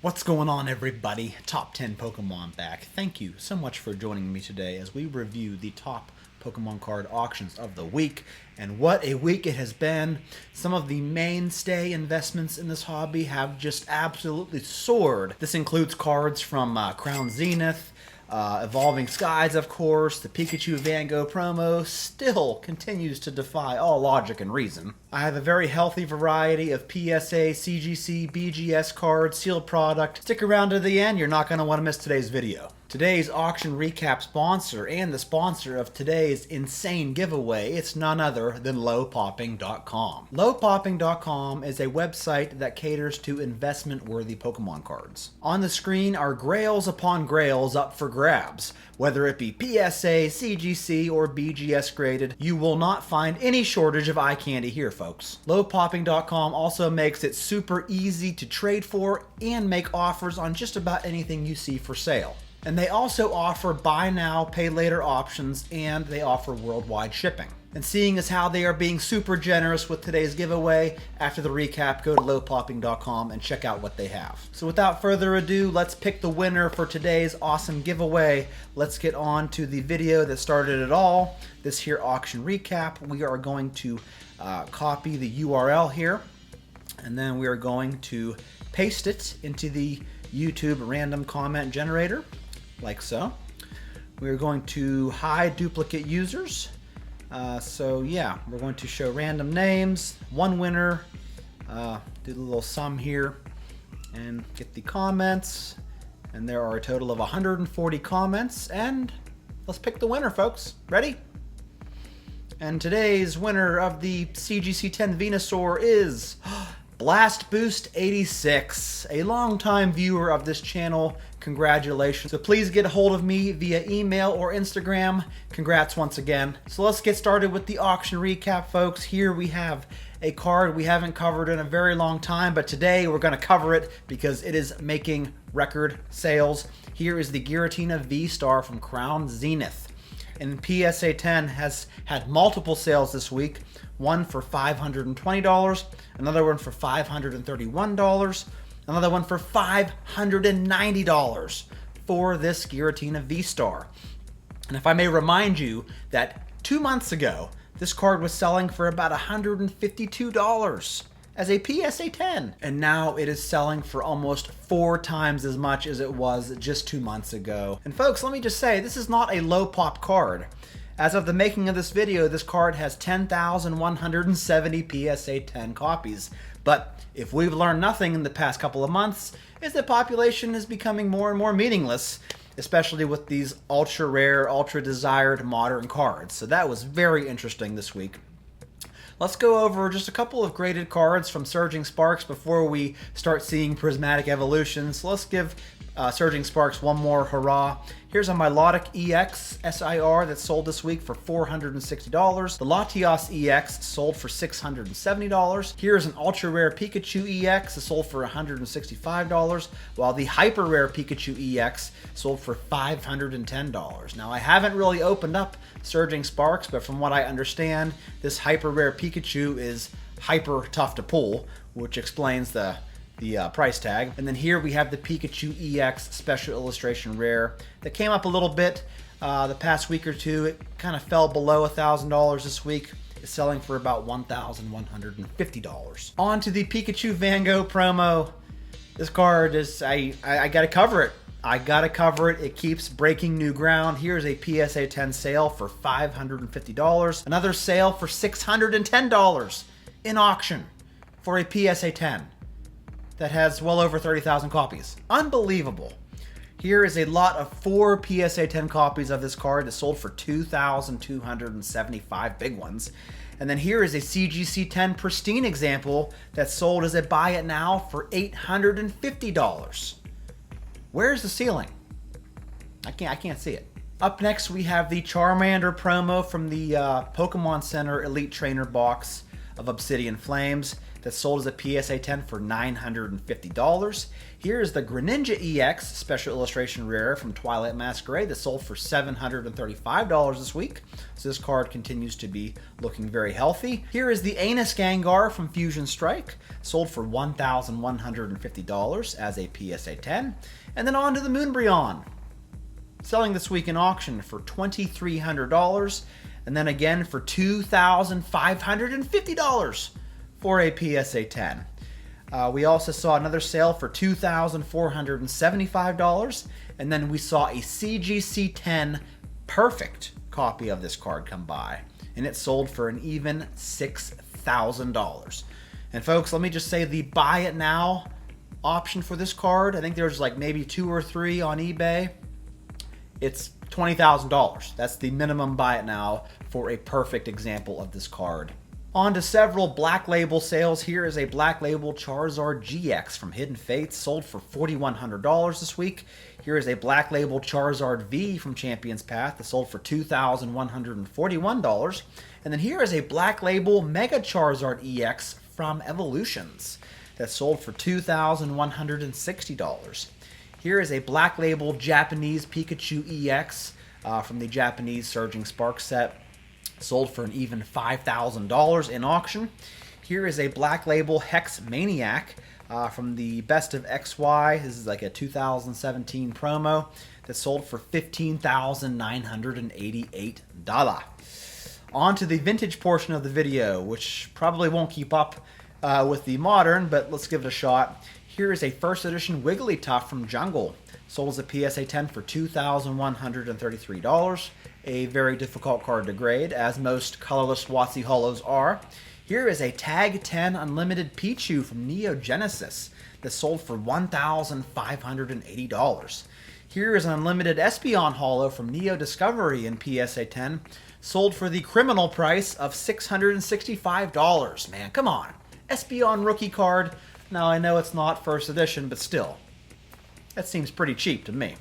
What's going on, everybody? Top 10 Pokemon back. Thank you so much for joining me today as we review the top Pokemon card auctions of the week. And what a week it has been. Some of the mainstay investments in this hobby have just absolutely soared. This includes cards from Crown Zenith, Evolving Skies, of course. The Pikachu Van Gogh promo still continues to defy all logic and reason. I have a very healthy variety of PSA, CGC, BGS cards, sealed product. Stick around to the end, you're not going to want to miss today's video. Today's auction recap sponsor and the sponsor of today's insane giveaway, it's none other than lowpopping.com. Lowpopping.com is a website that caters to investment-worthy Pokemon cards. On the screen are grails upon grails up for grabs. Whether it be PSA, CGC, or BGS graded, you will not find any shortage of eye candy here, folks. Lowpopping.com also makes it super easy to trade for and make offers on just about anything you see for sale. And they also offer buy now, pay later options, and they offer worldwide shipping. And seeing as how they are being super generous with today's giveaway, after the recap, go to lowpopping.com and check out what they have. So without further ado, let's pick the winner for today's awesome giveaway. Let's get on to the video that started it all, this here auction recap. We are going to copy the URL here, and then we are going to paste it into the YouTube random comment generator, like so. We're going to hide duplicate users. So yeah, we're going to show random names, one winner, do the little sum here, and get the comments. And there are a total of 140 comments, and let's pick the winner, folks. Ready? And today's winner of the CGC 10 Venusaur is Blast Boost 86, a longtime viewer of this channel. Congratulations. So please get a hold of me via email or Instagram. Congrats once again. So let's get started with the auction recap, folks. Here we have a card we haven't covered in a very long time, but today we're going to cover it because it is making record sales. Here is the Giratina V-Star from Crown Zenith. And PSA 10 has had multiple sales this week. One for $520, another one for $531, another one for $590 for this Giratina V-Star. And if I may remind you that 2 months ago, this card was selling for about $152 as a PSA 10. And now it is selling for almost 4 times as much as it was just 2 months ago. And folks, let me just say, this is not a low pop card. As of the making of this video, this card has 10,170 PSA 10 copies. But if we've learned nothing in the past couple of months, is that population is becoming more and more meaningless, especially with these ultra rare, ultra desired modern cards. So that was very interesting this week. Let's go over just a couple of graded cards from Surging Sparks before we start seeing prismatic evolutions. So let's give Surging Sparks one more hurrah. Here's a Milotic EX SIR that sold this week for $460. The Latios EX sold for $670. Here's an ultra rare Pikachu EX that sold for $165, while the hyper rare Pikachu EX sold for $510. Now, I haven't really opened up Surging Sparks, but from what I understand, this hyper rare Pikachu is hyper tough to pull, which explains the price tag. And then here we have the Pikachu EX Special Illustration Rare that came up a little bit the past week or two. It kind of fell below $1,000 this week. It's selling for about $1,150. On to the Pikachu Van Gogh promo. This card is, I gotta cover it. I gotta cover it. It keeps breaking new ground. Here's a PSA 10 sale for $550. Another sale for $610 in auction for a PSA 10 that has well over 30,000 copies. Unbelievable. Here is a lot of 4 PSA 10 copies of this card that sold for 2,275 big ones. And then here is a CGC 10 pristine example that sold as a buy it now for $850. Where's the ceiling? I can't see it. Up next we have the Charmander promo from the Pokemon Center Elite Trainer box of Obsidian Flames. that sold as a PSA 10 for $950. Here is the Greninja EX Special Illustration Rare from Twilight Masquerade that sold for $735 this week. So this card continues to be looking very healthy. Here is the Anus Gengar from Fusion Strike, sold for $1,150 as a PSA 10. And then on to the Moonbreon, selling this week in auction for $2,300, and then again for $2,550 for a PSA 10. We also saw another sale for $2,475, and then we saw a CGC 10 perfect copy of this card come by, and it sold for an even $6,000. And folks, let me just say the buy it now option for this card, I think there's like maybe 2 or 3 on eBay. It's $20,000. That's the minimum buy it now for a perfect example of this card. On to several Black Label sales. Here is a Black Label Charizard GX from Hidden Fates, sold for $4,100 this week. Here is a Black Label Charizard V from Champion's Path that sold for $2,141. And then here is a Black Label Mega Charizard EX from Evolutions that sold for $2,160. Here is a Black Label Japanese Pikachu EX from the Japanese Surging Spark set, sold for an even $5,000 in auction. Here is a Black Label Hex Maniac from the Best of XY. This is like a 2017 promo that sold for $15,988. On to the vintage portion of the video, which probably won't keep up with the modern, but let's give it a shot. Here is a first edition Wigglytuff from Jungle, sold as a PSA 10 for $2,133. A very difficult card to grade, as most colorless WotC Holos are. Here is a Tag 10 Unlimited Pichu from Neo Genesis that sold for $1,580. Here is an Unlimited Espeon Holo from Neo Discovery in PSA 10, sold for the criminal price of $665. Man, come on. Espeon rookie card. Now, I know it's not first edition, but still, that seems pretty cheap to me.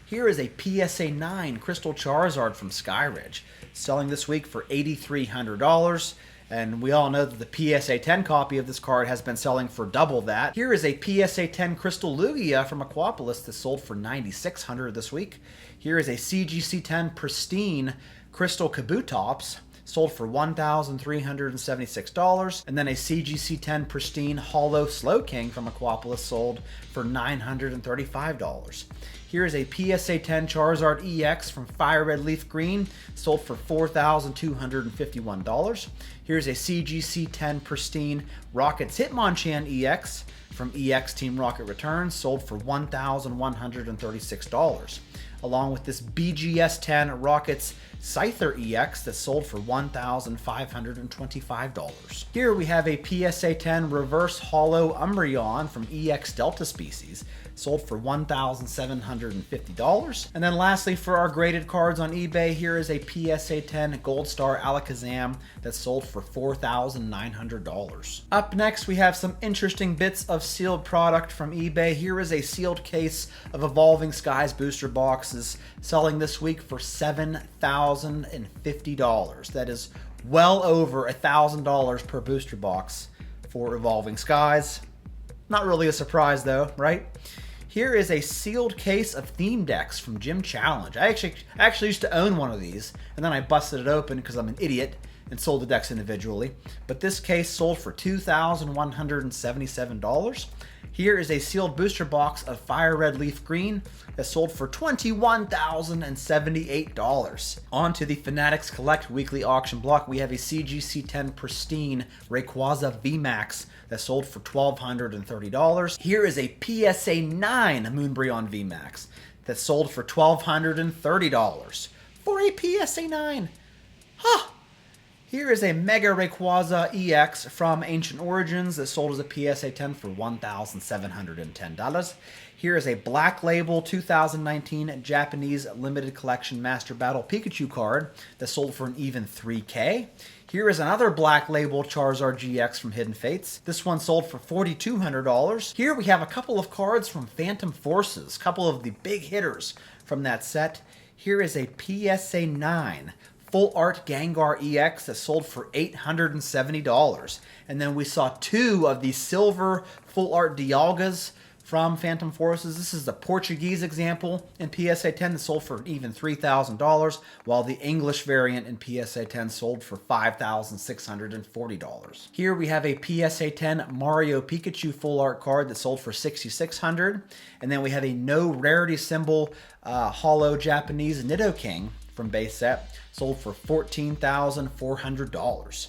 Here is a PSA 9 Crystal Charizard from Skyridge, selling this week for $8,300. And we all know that the PSA 10 copy of this card has been selling for double that. Here is a PSA 10 Crystal Lugia from Aquapolis that sold for $9,600 this week. Here is a CGC 10 Pristine Crystal Kabutops, sold for $1,376. And then a CGC 10 Pristine Holo Slowking from Aquapolis sold for $935. Here is a PSA 10 Charizard EX from Fire Red Leaf Green, sold for $4,251. Here's a CGC 10 Pristine Rockets Hitmonchan EX from EX Team Rocket Returns, sold for $1,136. Along with this BGS 10 Rockets Scyther EX that sold for $1,525. Here we have a PSA 10 Reverse Holo Umbreon from EX Delta Species, sold for $1,750. And then lastly, for our graded cards on eBay, here is a PSA 10 Gold Star Alakazam that sold for $4,900. Up next, we have some interesting bits of sealed product from eBay. Here is a sealed case of Evolving Skies booster boxes, selling this week for $7,050. That is well over $1,000 per booster box for Evolving Skies. Not really a surprise though, right? Here is a sealed case of theme decks from Gym Challenge. I actually used to own one of these, and then I busted it open because I'm an idiot and sold the decks individually. But this case sold for $2,177. Here is a sealed booster box of Fire Red Leaf Green that sold for $21,078. On to the Fanatics Collect weekly auction block, we have a CGC 10 Pristine Rayquaza VMAX that sold for $1,230. Here is a PSA 9 Moonbreon VMAX that sold for $1,230. For a PSA 9. Huh! Here is a Mega Rayquaza EX from Ancient Origins that sold as a PSA 10 for $1,710. Here is a Black Label 2019 Japanese Limited Collection Master Battle Pikachu card that sold for an even $3,000. Here is another Black Label Charizard GX from Hidden Fates. This one sold for $4,200. Here we have a couple of cards from Phantom Forces, a couple of the big hitters from that set. Here is a PSA 9 Full Art Gengar EX that sold for $870. And then we saw 2 of the silver Full Art Dialgas from Phantom Forces. This is the Portuguese example in PSA 10 that sold for even $3,000, while the English variant in PSA 10 sold for $5,640. Here we have a PSA 10 Mario Pikachu full art card that sold for $6,600, and then we have a no rarity symbol holo Japanese Nidoking from base set, sold for $14,400.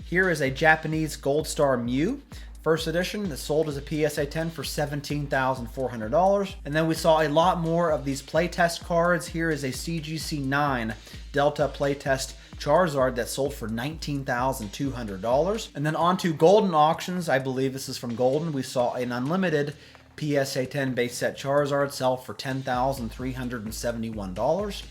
Here is a Japanese Gold Star Mew First edition that sold as a PSA 10 for $17,400. And then we saw a lot more of these playtest cards. Here is a CGC 9 Delta playtest Charizard that sold for $19,200. And then on to Golden auctions. I believe this is from Golden. We saw an unlimited PSA 10 base set Charizard sell for $10,371.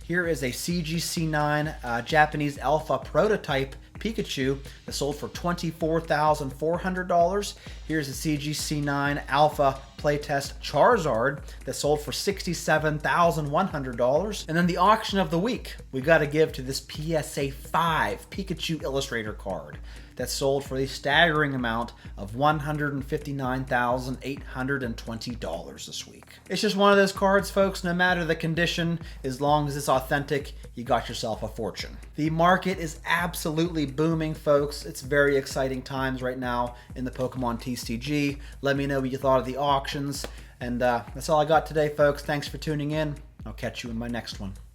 Here is a CGC 9 Japanese Alpha Prototype Pikachu that sold for $24,400. Here's a CGC 9 Alpha Playtest Charizard that sold for $67,100. And then the auction of the week, we got to give to this PSA 5 Pikachu Illustrator card that sold for a staggering amount of $159,820 this week. It's just one of those cards, folks, no matter the condition, as long as it's authentic, you got yourself a fortune. The market is absolutely booming, folks. It's very exciting times right now in the Pokemon TCG. Let me know what you thought of the auctions. And that's all I got today, folks. Thanks for tuning in. I'll catch you in my next one.